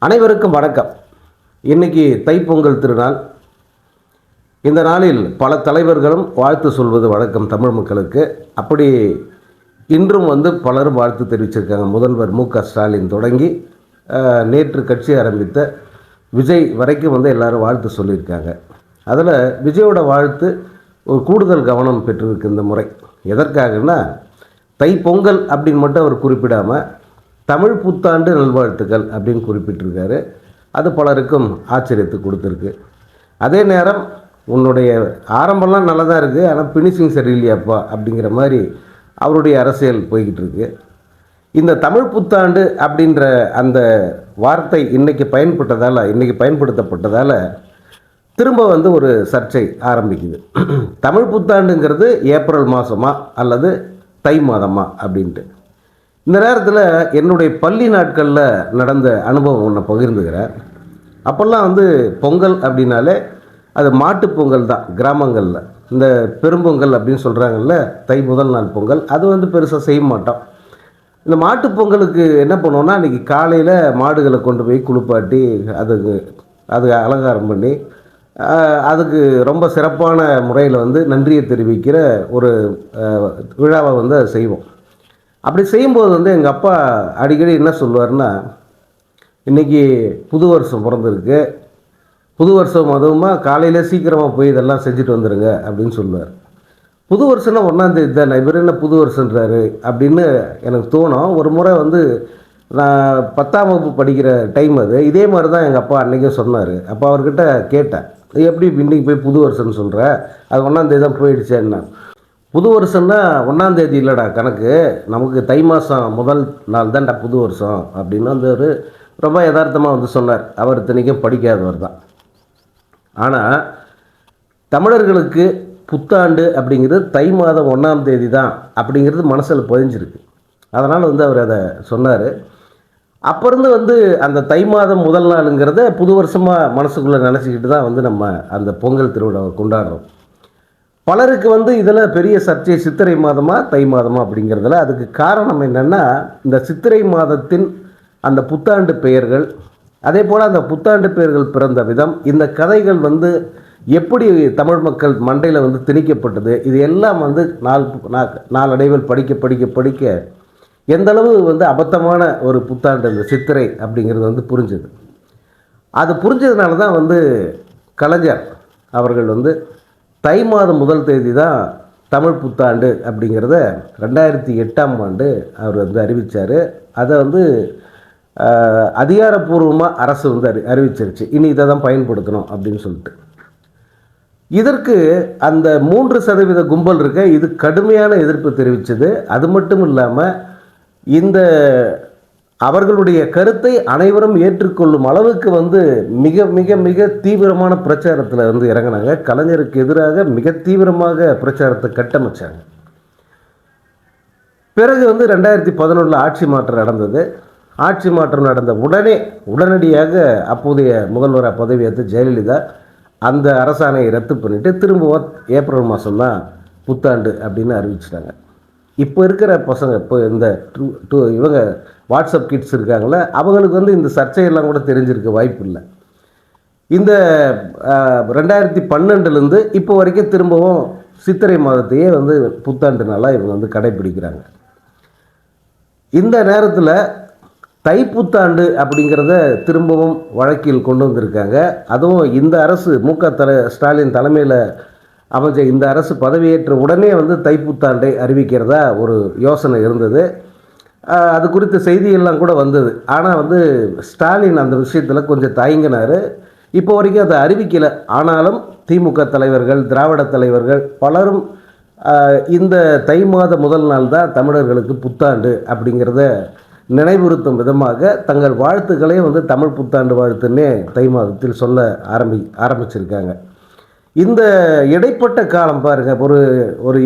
அனைவருக்கும் வணக்கம். இன்னைக்கு தைப்பொங்கல் திருநாள். இந்த நாளில் பல தலைவர்களும் வாழ்த்து சொல்வது வழக்கம் தமிழ் மக்களுக்கு. அப்படி இன்றும் பலரும் வாழ்த்து தெரிவிச்சிருக்காங்க. முதல்வர் மு.க.ஸ்டாலின் தொடங்கி நேற்று கட்சி ஆரம்பித்த விஜய் வரைக்கும் எல்லாரும் வாழ்த்து சொல்லியிருக்காங்க. அதில் விஜயோட வாழ்த்து ஒரு கூடுதல் கவனம் பெற்றிருக்கு இந்த முறை. எதற்காகனா, தைப்பொங்கல் அப்படின்னு மட்டும் அவர் குறிப்பிடாமல் தமிழ் புத்தாண்டு நல்வாழ்த்துக்கள் அப்படின்னு குறிப்பிட்டிருக்காரு. அது பலருக்கும் ஆச்சரியத்தை கொடுத்துருக்கு. அதே நேரம் உன்னுடைய ஆரம்பம்லாம் நல்லா தான் இருக்குது, ஆனால் ஃபினிஷிங் சரியில்லையாப்பா அப்படிங்கிற மாதிரி அவருடைய அரசியல் போய்கிட்டு இருக்கு. இந்த தமிழ் புத்தாண்டு அப்படின்ற அந்த வார்த்தை இன்றைக்கி பயன்படுத்தப்பட்டதால் திரும்ப ஒரு சர்ச்சை ஆரம்பிக்குது. தமிழ் புத்தாண்டுங்கிறது ஏப்ரல் மாதமா அல்லது தை மாதமா அப்படின்ட்டு. இந்த நேரத்தில் என்னுடைய பள்ளி நாட்களில் நடந்த அனுபவம் ஒன்று பகிர்ந்துக்கிறேன். அப்போல்லாம் பொங்கல் அப்படின்னாலே அது மாட்டுப் பொங்கல் தான். கிராமங்களில் இந்த பெரும்பொங்கல் அப்படின்னு சொல்கிறாங்கல்ல, தை முதல் நாள் பொங்கல், அது பெருசாக செய்ய மாட்டோம். இந்த மாட்டுப் பொங்கலுக்கு என்ன பண்ணுவோன்னா, அன்றைக்கி காலையில் மாடுகளை கொண்டு போய் குளிப்பாட்டி அது அலங்காரம் பண்ணி அதுக்கு ரொம்ப சிறப்பான முறையில் நன்றியை தெரிவிக்கிற ஒரு விழாவை அதை செய்வோம். அப்படி செய்யும்போது எங்கள் அப்பா அடிக்கடி என்ன சொல்லுவார்னா, இன்றைக்கி புது வருஷம் பிறந்திருக்கு, புது வருஷம் அதுவுமா காலையில் சீக்கிரமாக போய் இதெல்லாம் செஞ்சுட்டு வந்துடுங்க அப்படின்னு சொல்லுவார். புது வருஷம்னா 1ஆந்தேதி தான், இவர் என்ன புது வருஷன்றாரு அப்படின்னு எனக்கு தோணும். ஒரு முறை நான் 10ஆம் வகுப்பு படிக்கிற டைம் அது. இதே மாதிரி தான் எங்கள் அப்பா அன்றைக்கே சொன்னார். அப்போ அவர்கிட்ட கேட்டேன், எப்படி இன்றைக்கி போய் புது வருஷம்னு சொல்கிற, அது 1ஆந்தேதி தான் போயிடுச்சேன்னா. புது வருஷம்னா 1ஆந்தேதி இல்லைடா கணக்கு, நமக்கு தை மாதம் முதல் நாள் தான்டா புது வருஷம் அப்படின்னு ஒரு ரொம்ப யதார்த்தமாக சொன்னார். அவர் இத்தனைக்கும் படிக்காதவர் தான். ஆனால் தமிழர்களுக்கு புத்தாண்டு அப்படிங்கிறது தை மாதம் 1ஆம் தேதி தான் அப்படிங்கிறது மனசில் பதிஞ்சிருக்கு. அதனால் அவர் அதை சொன்னார். அப்போருந்து அந்த தை மாதம் முதல் நாளுங்கிறத புது வருஷமாக மனசுக்குள்ளே நினச்சிக்கிட்டு தான் நம்ம அந்த பொங்கல் திருவிழாவை கொண்டாடுறோம். பலருக்கு இதில் பெரிய சர்ச்சை, சித்திரை மாதமா தை மாதமா அப்படிங்கிறதுல. அதுக்கு காரணம் என்னென்னா, இந்த சித்திரை மாதத்தின் அந்த புத்தாண்டு பெயர்கள், அதே போல் அந்த புத்தாண்டு பெயர்கள் பிறந்த விதம், இந்த கதைகள் எப்படி தமிழ் மக்கள் மண்டையில் திணிக்கப்பட்டது, இது எல்லாம் நாளடைவில் படிக்க எந்தளவு அபத்தமான ஒரு புத்தாண்டு இந்த சித்திரை அப்படிங்கிறது புரிஞ்சுது. அது புரிஞ்சதுனால தான் கலைஞர் அவர்கள் தை மாதம் முதல் தேதி தான் தமிழ் புத்தாண்டு அப்படிங்கிறத 2008ஆம் ஆண்டு அவர் அறிவித்தார். அதை அதிகாரப்பூர்வமாக அரசு அறிவிச்சிருச்சு, இனி இதை தான் பயன்படுத்தணும் அப்படின்னு சொல்லிட்டு. இதற்கு அந்த 3% கும்பல் இருக்க இது கடுமையான எதிர்ப்பு தெரிவித்தது. அது மட்டும் இல்லாமல் இந்த அவர்களுடைய கருத்தை அனைவரும் ஏற்றுக்கொள்ளும் அளவுக்கு மிக மிக மிக தீவிரமான பிரச்சாரத்தில் இறங்கினாங்க. கலைஞருக்கு எதிராக மிக தீவிரமாக பிரச்சாரத்தை கட்டமைச்சாங்க. பிறகு 2011 ஆட்சி மாற்றம் நடந்தது. ஆட்சி மாற்றம் நடந்த உடனடியாக அப்போதைய முதல்வராக பதவியேற்ற ஜெயலலிதா அந்த அரசாணையை ரத்து பண்ணிவிட்டு திரும்பவும் ஏப்ரல் மாதம்தான் புத்தாண்டு அப்படின்னு அறிவிச்சிட்டாங்க. இப்போ இருக்கிற பசங்க, இப்போ இந்த இவங்க வாட்ஸ்அப் கிட்ஸ் இருக்காங்களே, அவங்களுக்கு இந்த சர்ச்சையெல்லாம் கூட தெரிஞ்சிருக்க வாய்ப்பு இல்லை. இந்த 2012 இப்போ வரைக்கும் திரும்பவும் சித்திரை மாதத்தையே புத்தாண்டு நாளாக இவங்க கடைப்பிடிக்கிறாங்க. இந்த நேரத்தில் தைப்புத்தாண்டு அப்படிங்கிறத திரும்பவும் வழக்கில் கொண்டு வந்திருக்காங்க. அதுவும் இந்த அரசு மு.க.ஸ்டாலின் தலைமையில் அமைச்ச இந்த அரசு பதவியேற்ற உடனே தைப்புத்தாண்டை அறிவிக்கிறதா ஒரு யோசனை இருந்தது. அது குறித்த செய்தியெல்லாம் கூட வந்தது. ஆனால் ஸ்டாலின் அந்த விஷயத்தில் கொஞ்சம் தயங்கினார். இப்போ வரைக்கும் அதை அறிவிக்கலை. ஆனாலும் திமுக தலைவர்கள், திராவிட தலைவர்கள் பலரும் இந்த தை மாத முதல் நாள் தான் தமிழர்களுக்கு புத்தாண்டு அப்படிங்கிறத நினைவுறுத்தும் விதமாக தங்கள் வாழ்த்துக்களை தமிழ் புத்தாண்டு வாழ்த்துன்னே தை மாதத்தில் சொல்ல ஆரம்பிச்சிருக்காங்க. இந்த இடைப்பட்ட காலம் பாருங்கள், ஒரு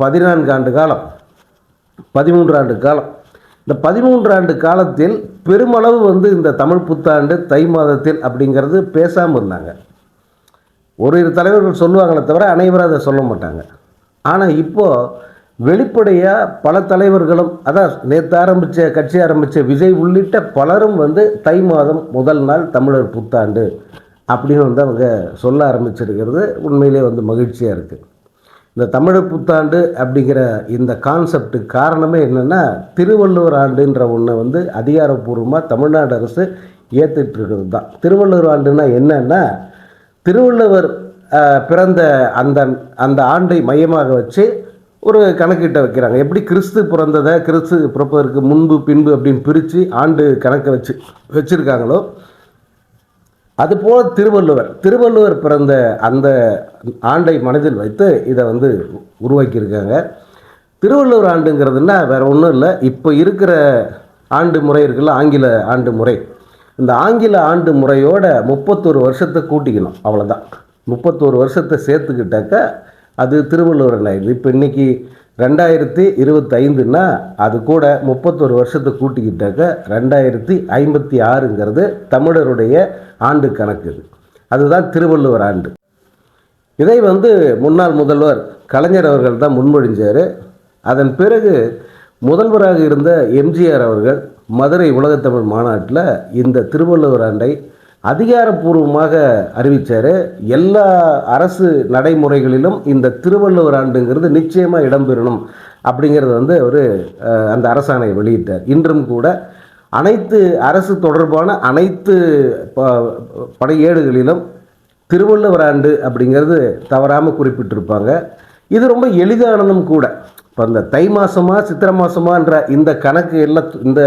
14 ஆண்டு காலம், 13 ஆண்டு காலம். இந்த 13 ஆண்டு காலத்தில் பெருமளவு இந்த தமிழ் புத்தாண்டு தை மாதத்தில் அப்படிங்கிறது பேசாமல் இருந்தாங்க. ஒரு தலைவர்கள் சொல்லுவாங்களே தவிர அனைவரும் அதை சொல்ல மாட்டாங்க. ஆனால் இப்போது வெளிப்படையாக பல தலைவர்களும், அதான் நேற்று கட்சி ஆரம்பித்த விஜய் உள்ளிட்ட பலரும் வந்து தை மாதம் முதல் நாள் தமிழர் புத்தாண்டு அப்படின்னு வந்து அவங்க சொல்ல ஆரம்பிச்சிருக்கிறது உண்மையிலே வந்து மகிழ்ச்சியாக இருக்குது. இந்த தமிழர் புத்தாண்டு அப்படிங்கிற இந்த கான்செப்டுக்கு காரணமே என்னென்னா, திருவள்ளுவர் ஆண்டுன்ற ஒன்று வந்து அதிகாரப்பூர்வமாக தமிழ்நாடு அரசு ஏற்றுட்டு இருக்கிறது தான். திருவள்ளுவர் ஆண்டுன்னா என்னன்னா, திருவள்ளுவர் பிறந்த அந்த அந்த ஆண்டை மையமாக வச்சு ஒரு கணக்கிட்ட வைக்கிறாங்க. எப்படி கிறிஸ்து பிறப்பதற்கு முன்பு பின்பு அப்படின்னு பிரித்து ஆண்டு கணக்கை வச்சுருக்காங்களோ, அதுபோல் திருவள்ளுவர் பிறந்த அந்த ஆண்டை மனதில் வைத்து இதை வந்து உருவாக்கியிருக்காங்க. திருவள்ளுவர் ஆண்டுங்கிறதுனா வேறு ஒன்றும் இல்லை, இப்போ இருக்கிற ஆண்டு முறை இருக்குல்ல, ஆங்கில ஆண்டு முறை. இந்த ஆங்கில ஆண்டு முறையோட 31 வருஷத்தை கூட்டிக்கணும், அவ்வளோதான். 31 வருஷத்தை சேர்த்துக்கிட்டாக்க அது திருவள்ளுவர் ஆயிடுது. இப்போ இன்றைக்கி 2025ன்னா அது கூட 31 வருஷத்தை கூட்டிக்கிட்டாக்க 2056ங்கிறது தமிழருடைய ஆண்டு கணக்கு. அதுதான் திருவள்ளுவர் ஆண்டு. இதை வந்து முன்னாள் முதல்வர் கலைஞர் அவர்கள் தான் முன்மொழிஞ்சார். அதன் பிறகு முதல்வராக இருந்த எம்ஜிஆர் அவர்கள் மதுரை உலகத்தமிழ் மாநாட்டில் இந்த திருவள்ளுவர் ஆண்டை அதிகாரப்பூர்வமாக அறிவித்தார். எல்லா அரசு நடைமுறைகளிலும் இந்த திருவள்ளுவர் ஆண்டுங்கிறது நிச்சயமாக இடம்பெறணும் அப்படிங்கிறது வந்து அவர் அந்த அரசாணை வெளியிட்டார். இன்றும் கூட அனைத்து அரசு தொடர்பான அனைத்து படையேடுகளிலும் திருவள்ளுவர் ஆண்டு அப்படிங்கிறது தவறாமல் குறிப்பிட்டிருப்பாங்க. இது ரொம்ப எளிதானதும் கூட. இப்போ இந்த தை மாதமா சித்திரை மாதமான்ற இந்த கணக்கு எல்லாம் இந்த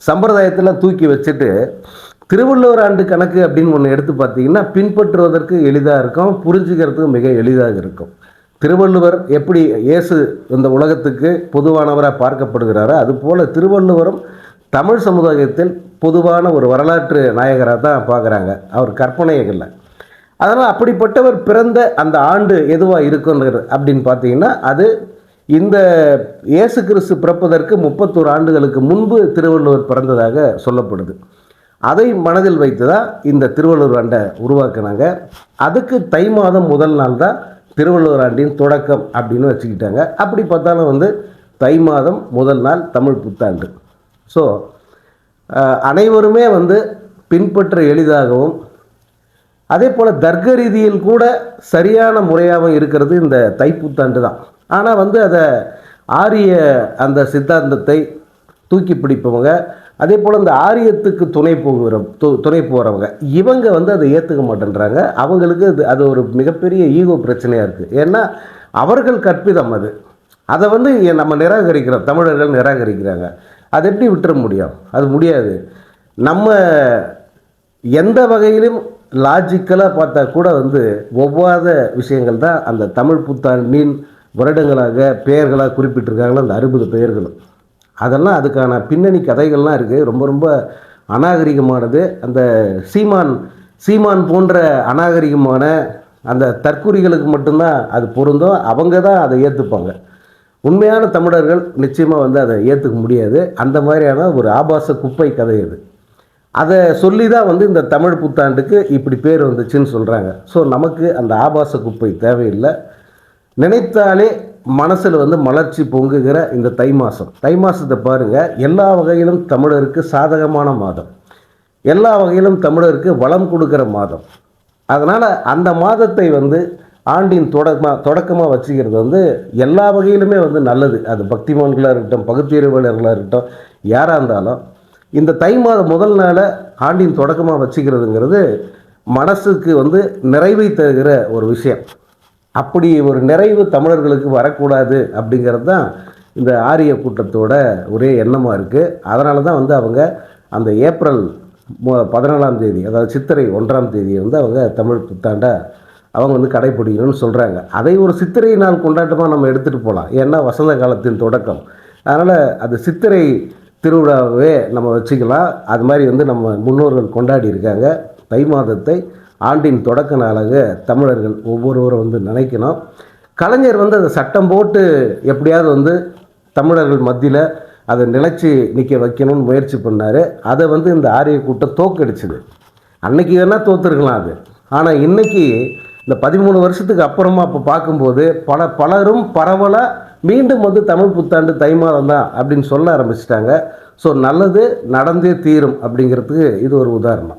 சம்பிரதாயத்தில் தூக்கி வச்சுட்டு திருவள்ளுவர் ஆண்டு கணக்கு அப்படின்னு ஒன்று எடுத்து பார்த்தீங்கன்னா பின்பற்றுவதற்கு எளிதாக இருக்கும், புரிஞ்சுக்கிறதுக்கு மிக எளிதாக இருக்கும். திருவள்ளுவர் எப்படி இயேசு இந்த உலகத்துக்கு பொதுவானவராக பார்க்கப்படுகிறாரோ அதுபோல் திருவள்ளுவரும் தமிழ் சமுதாயத்தில் பொதுவான ஒரு வரலாற்று நாயகராக தான் பார்க்குறாங்க. அவர் கற்பனையல்ல. அதனால் அப்படிப்பட்டவர் பிறந்த அந்த ஆண்டு எதுவாக இருக்குன்றது அப்படின்னு பார்த்தீங்கன்னா அது இந்த இயேசு கிறிஸ்து பிறப்பதற்கு 31 ஆண்டுகளுக்கு முன்பு திருவள்ளுவர் பிறந்ததாக சொல்லப்படுது. அதை மனதில் வைத்து தான் இந்த திருவள்ளுவர் ஆண்டை உருவாக்குனாங்க. அதுக்கு தை மாதம் முதல் நாள் தான் திருவள்ளுவர் ஆண்டின் தொடக்கம் அப்படின்னு வச்சுக்கிட்டாங்க. அப்படி பார்த்தாலும் வந்து தை மாதம் முதல் நாள் தமிழ் புத்தாண்டு. ஸோ அனைவருமே வந்து பின்பற்ற எளிதாகவும் அதே போல் தர்க்க ரீதியில் கூட சரியான முறையாகவும் இருக்கிறது இந்த தைப்புத்தாண்டு தான். ஆனால் வந்து அதை ஆரிய அந்த சித்தாந்தத்தை தூக்கி பிடிப்பவங்க, அதே போல் இந்த ஆரியத்துக்கு துணை போகிறவங்க இவங்க வந்து அதை ஏற்றுக்க மாட்டேன்றாங்க. அவங்களுக்கு அது ஒரு மிகப்பெரிய ஈகோ பிரச்சனையாக இருக்குது. ஏன்னா அவர்கள் கற்பிதம் அது. அதை வந்து நம்ம நிராகரிக்கிறோம், தமிழர்கள் நிராகரிக்கிறாங்க. அதை எப்படி விட்டுற முடியும்? அது முடியாது. நம்ம எந்த வகையிலும் லாஜிக்கலாக பார்த்தா கூட வந்து ஒவ்வாத விஷயங்கள் தான் அந்த தமிழ் புத்தாண்டின் வருடங்களாக பெயர்களாக குறிப்பிட்டிருக்காங்களோ அந்த 60 பெயர்களும். அதெல்லாம் அதுக்கான பின்னணி கதைகள்லாம் இருக்குது. ரொம்ப ரொம்ப அநாகரிகமானது. அந்த சீமான் போன்ற அநாகரிகமான அந்த தற்குறிகளுக்கு மட்டும்தான் அது பொருந்தும். அவங்க தான் அதை ஏற்றுப்பாங்க. உண்மையான தமிழர்கள் நிச்சயமாக வந்து அதை ஏற்றுக்க முடியாது. அந்த மாதிரியான ஒரு ஆபாச குப்பை கதை அது. அதை சொல்லி தான் வந்து இந்த தமிழ் புத்தாண்டுக்கு இப்படி பேர் வந்துச்சுன்னு சொல்கிறாங்க. ஸோ நமக்கு அந்த ஆபாச குப்பை தேவையில்லை. நினைத்தாலே மனசில் வந்து மலர்ச்சி பொங்குகிற இந்த தை மாதத்தை பாருங்கள். எல்லா வகையிலும் தமிழருக்கு சாதகமான மாதம், எல்லா வகையிலும் தமிழருக்கு வளம் கொடுக்குற மாதம். அதனால் அந்த மாதத்தை வந்து ஆண்டின் தொடக்கமாக வச்சுக்கிறது வந்து எல்லா வகையிலுமே வந்து நல்லது. அது பக்திமான்களாக இருக்கட்டும், பகுத்தறிவாளர்களாக இருக்கட்டும், யாராக இருந்தாலும் இந்த தை மாதம் முதல் நாளை ஆண்டின் தொடக்கமாக வச்சுக்கிறதுங்கிறது மனசுக்கு வந்து நிறைவை தருகிற ஒரு விஷயம். அப்படி ஒரு நிறைவு தமிழர்களுக்கு வரக்கூடாது அப்படிங்கிறது தான் இந்த ஆரிய கூட்டத்தோட ஒரே எண்ணமாக இருக்குது. அதனால தான் வந்து அவங்க அந்த ஏப்ரல் 14ஆம் தேதி, அதாவது சித்திரை 1ஆம் தேதியை வந்து அவங்க தமிழ் புத்தாண்டை அவங்க வந்து கடைப்பிடிக்கணும்னு சொல்கிறாங்க. அதை ஒரு சித்திரை நாள் கொண்டாட்டமாக நம்ம எடுத்துகிட்டு போகலாம். ஏன்னா வசந்த காலத்தின் தொடக்கம். அதனால் அது சித்திரை திருவிழாவே நம்ம வச்சுக்கலாம். அது மாதிரி வந்து நம்ம முன்னோர்கள் கொண்டாடி இருக்காங்க. தை மாதத்தை ஆண்டின் தொடக்க நாளாக தமிழர்கள் ஒவ்வொருவரும் வந்து நினைக்கணும். கலைஞர் வந்து அதை சட்டம் போட்டு எப்படியாவது வந்து தமிழர்கள் மத்தியில் அதை நிலைச்சி நிற்க வைக்கணும்னு முயற்சி பண்ணார். அதை வந்து இந்த ஆரிய கூட்டம் தோக்கடிச்சுது. அன்னைக்கு வேணால் தோற்றுருக்கலாம் அது. ஆனால் இன்றைக்கி இந்த 13 வருஷத்துக்கு அப்புறமா அப்போ பார்க்கும்போது பலரும் பரவலாக மீண்டும் வந்து தமிழ் புத்தாண்டு தை மாதம் தான் அப்படின்னு சொல்ல ஆரம்பிச்சிட்டாங்க. ஸோ நல்லது நடந்தே தீரும் அப்படிங்கிறதுக்கு இது ஒரு உதாரணம்.